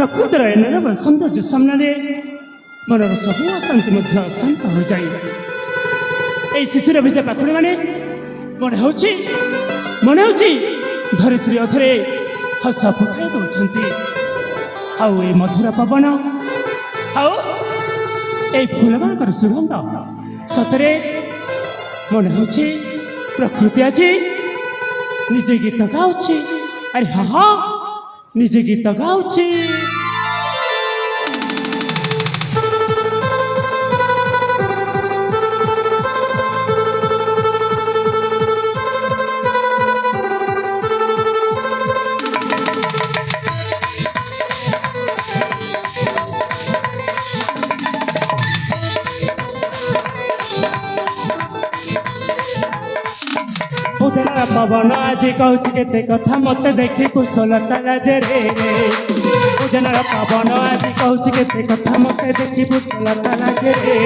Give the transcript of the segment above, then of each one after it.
ପ୍ରକୃତିର ଏନରବ ସୌନ୍ଦର୍ଯ୍ୟ ସାମ୍ନାରେ ମନର ସବୁ ଅଶାନ୍ତି ମଧ୍ୟ ଶାନ୍ତ ହୋଇଯାଏ। এই ଶିଶୁର ଭିତ ପାଖୁଡ଼ି ମାନେ ମନେ ହେଉଛି ଧରିତ୍ରୀ ଅଥରେ ହସ ଫୁଟାଇ ଦେଉଛନ୍ତି। ଆଉ ଏ ମଧୁର ପବନ ଆଉ এই ଫୁଲମାନଙ୍କର ସୁଗନ୍ଧ ସତରେ ମନେ ହେଉଛି ପ୍ରକୃତି ଆଜି ନିଜେ ଗୀତ ଗାଉଛି। ଆରେ ହଁ ନିଜେ ଗୀତ ଗାଉଛି। पवन आज कहूँ केते कथा मत देखी कुशलता लाजे रे। पूजनार पवन आज कहूँ केते कथा मत देखी कुशलता लाजे रे।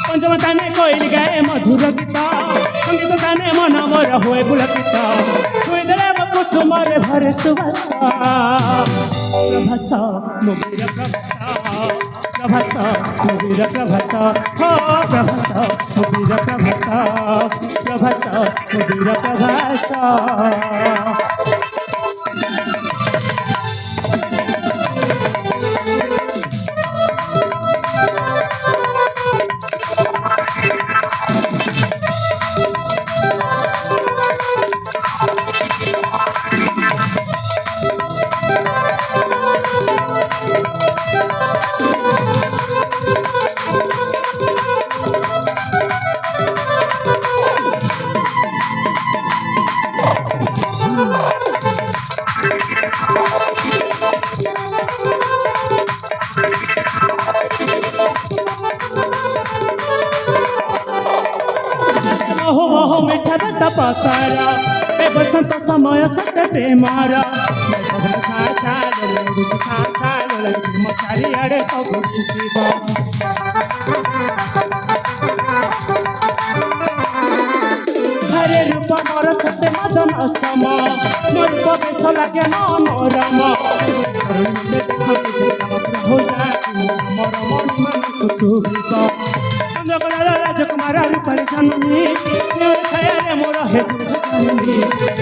पंचम ताने कोइल गाए मधुर गीत संगीत ताने मन मोर हुए पुलकित छुई देले कुसुम रे भरे सुवास प्रभास मुबीर प्रभास मुबीर प्रभास हो प्रभास मुबीर प्रभास मुबीर प्रभास। मिठा बता पसारा ए बसंत समय सत्य प्रेमारा चारि आड़े सब हरे रूप मोर सत्य मदन सम मोर बेश लगे मनोरम राजकुमार रूपे जननी छाया मोर हे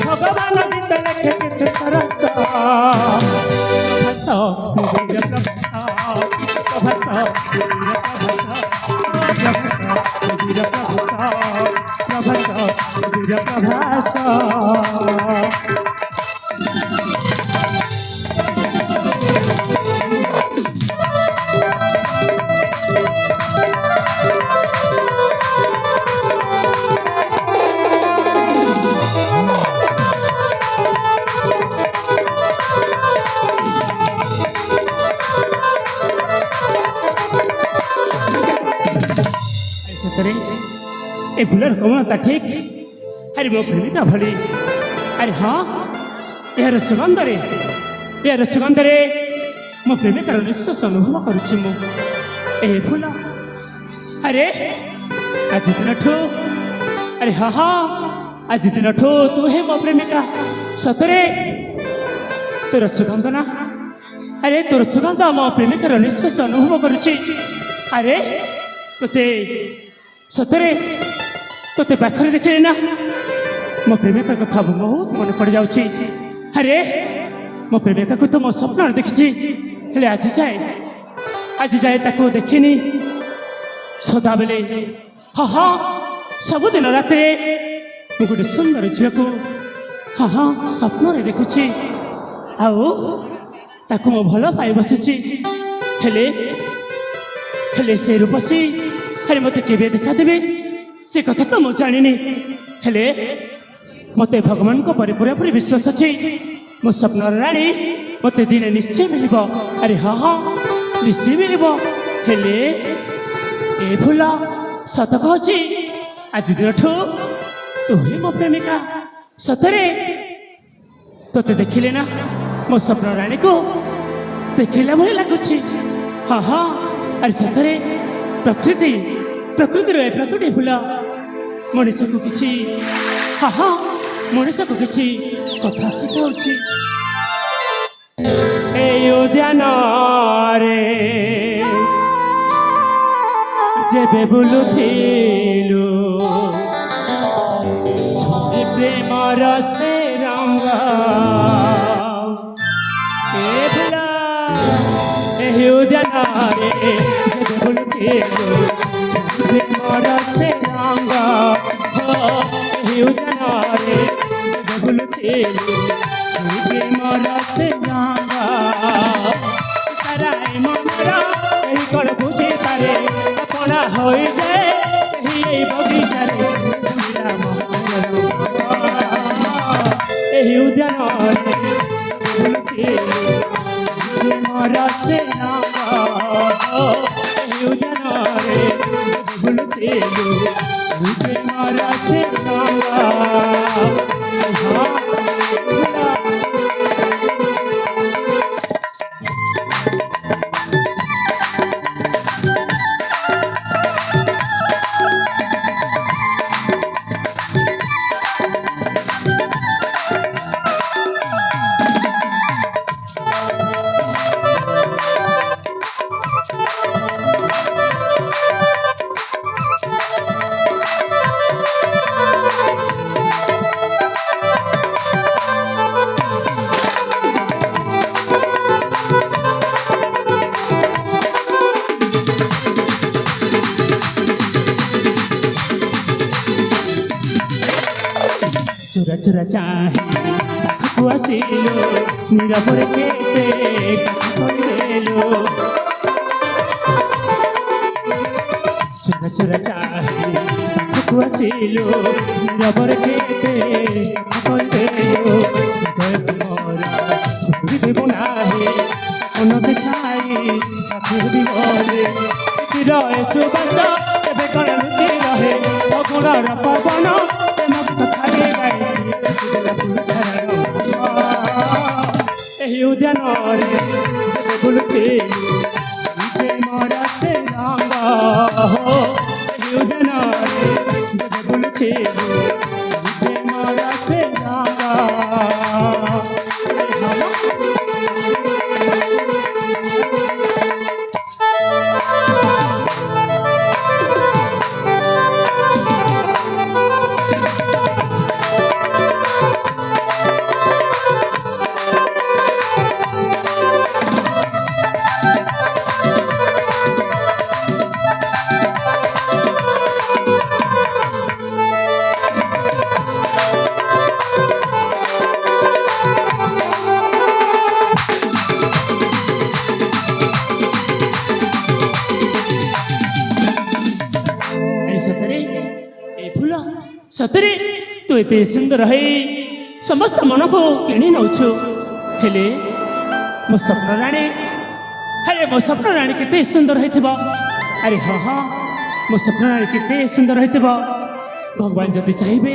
भगवान गीत लेखे केते सरस प्रभास मुबीर प्रभास मुबीर प्रभास। ए फुलर कोमलता ठीक अरे मो प्रेमिका भली अरे हाँ यार सुगंधरे मो प्रेमिकार निश्वास अनुभव करुच्ची मु ए फुल अरे आज दिन अरे हाँ हाँ आज दिन तू हे मो प्रेमिका सतरे तोर सुगंध ना अरे तोर सुगंध मो प्रेमिकार निश्वास अनुभव करुच्ची। अरे तोते सतरे तोते पाखरे देखिले ना मो प्रेमिका कथा बहुत मन पड़ जाउछि। अरे मो प्रेमिका को तो मो स्वप्न देखिछि हेले आज जाए ताको देखिनी सदा बेले हाँ हाँ सबुदिन राते मु गोटे सुंदर झील को हाँ हाँ स्वप्न देखुछि आओ ताको मो भल पाई बसिछि हेले हेले से रूपसी अरे मत केवे देखा देवे से कथा तो मुझे जानी हेले मत भगवान को पूरापूरी विश्वास अच्छे मो स्वप्न राणी मत दिने निश्चय मिल। अरे हाँ हाँ निश्चय मिल हेले ए फूल सत कहूँ आज दिन तू ही मो प्रेमिका सतरे तोते देखिले ना मो स्वप्न राणी को देखला भाई लगुच। हाँ हाँ अरे सतरे प्रकृति प्रकृति फूल मनीष को किसी हाँ हाँ मनीष को किसी कथा शिखाऊँ। ଉଦ୍ୟାନରେ ଯେବେ ବୁଲୁଥିଲୁ ଝରି ପ୍ରେମର ସେ ରଙ୍ଗ ଏ ଫୁଲ ଏହି ଉଦ୍ୟାନରେ ଯେବେ ବୁଲୁଥିଲୁ ଝରି ପ୍ରେମର ସେ ରଙ୍ଗ ଏହି ଉଦ୍ୟାନରେ ଯେବେ ବୁଲୁଥିଲୁ ଝରି ପ୍ରେମର ସେ ରଙ୍ଗ ସାରାଇ ମନର ଏହି କଣ ବୁଝିପାରେ আপনা হয়ে যায় এই বগিচারে এই উদ্যাନରେ মরছে এই উদ্যাନରେ ভুলতে মরছে চোরা চোরা চাহে পাখু আসিল নীরবরে কেটে করিল চোরা চোরা চাহে পাখু আসিল নীরবরে কেটে করিল দেব নাহে কোন দেখাই সাথে বিবরে রয়ে সুবাস ଏବେ କଣ ଲୁଚି ରହେ ଅଗୁଣର ପବନ ଏହି ଉଦ୍ୟାନରେ ବୁଲୁଥିଲୁ ମର ସେ ରଙ୍ଗ ଏହି ଉଦ୍ୟାନରେ ବୁଲୁଥିଲୁ ମର ସେ ରଙ୍ଗ ସତରେ ତୁ ଏତେ ସୁନ୍ଦର ହେଇ ସମସ୍ତ ମନକୁ କିଣି ନେଉଛୁ ହେଲେ ମୋ ସ୍ୱପ୍ନ ରାଣୀ କେତେ ସୁନ୍ଦର ହେଇଥିବ ଆରେ ହଁ ହଁ ମୋ ସ୍ୱପ୍ନ ରାଣୀ କେତେ ସୁନ୍ଦର ହେଇଥିବ ଭଗବାନ ଯଦି ଚାହିଁବେ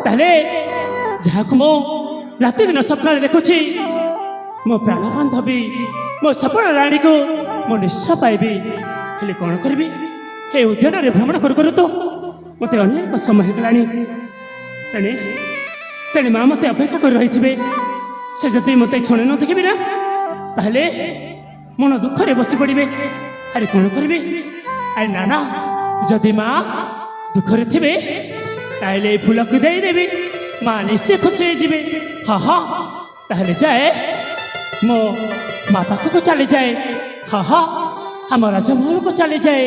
ତାହେଲେ ଯାହାକୁ ମୁଁ ରାତିଦିନ ସ୍ୱପ୍ନରେ ଦେଖୁଛି ମୋ ପ୍ରାଣ ବାନ୍ଧବୀ ମୋ ସ୍ୱପ୍ନ ରାଣୀକୁ ମୁଁ ନିଶ୍ଚୟ ପାଇବି ହେଲେ କ'ଣ କରିବି ଏ ଉଦ୍ୟାନରେ ଭ୍ରମଣ କରୁ କରୁ ତ ମୋତେ ଅନେକ ସମୟ ହେଇଗଲାଣି ତେଣେ ମା ମୋତେ ଅପେକ୍ଷା କରି ରହିଥିବେ ସେ ଯଦି ମୋତେ କ୍ଷଣେ ନ ଦେଖିବି ନା ତାହେଲେ ମନ ଦୁଃଖରେ ବସି ପଡ଼ିବେ ଆରେ କ'ଣ କରିବି ଆରେ ନା ଯଦି ମା ଦୁଃଖରେ ଥିବେ ତାହେଲେ ଏ ଫୁଲକୁ ଦେଇଦେବି ମା ନିଶ୍ଚୟ ଖୁସି ହେଇଯିବେ ହଁ ତାହେଲେ ଯାଏ ମୋ ମା ପାଖକୁ ଚାଲିଯାଏ ହଁ ଆମ ରାଜମହଲକୁ ଚାଲିଯାଏ